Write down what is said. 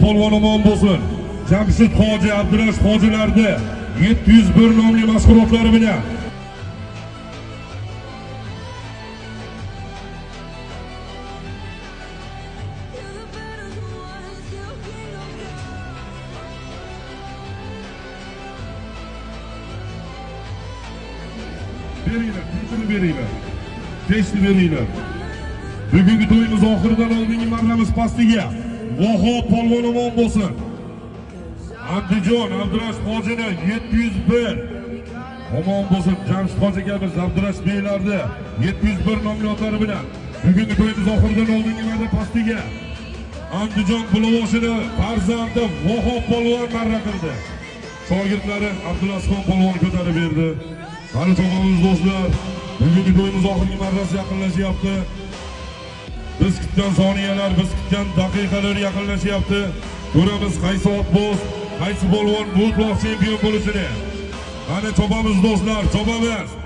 polvon omon bo'lsin. Jamshid Hoji, Abdurash hojilarda 701 nomli mashg'ulotlari bilan beringlar, tinchini beringlar. Teshni beringlar. Bugungi to'yimiz oxiridan oldingi marramiz pastiga Vohob polvon omon bo'lsin. Andijon Abdurash hojini 701 omon bo'lsin. Jamshid hoji kabiz Abdurash beylarda 701 nomli otlari bilan bugungi to'yimiz oxiridan oldingi marra pastiga Andijon Bulovoshini farzandi Vohob polvon marra qildi. Shogirdlari Abdulazizxon polvon ko'tarib berdi. Qani to'g'rimiz do'stlar, bugungi to'yimiz oxirgi marrasi yaqinlashyapti. Biz kutgan soniyalar, biz kutgan daqiqalar yaqinlashyapti. Ko'ramiz qaysi otboz, qaysi polvon mutlaq chempion bo'lishini. Qani chopamiz do'stlar, chopamiz.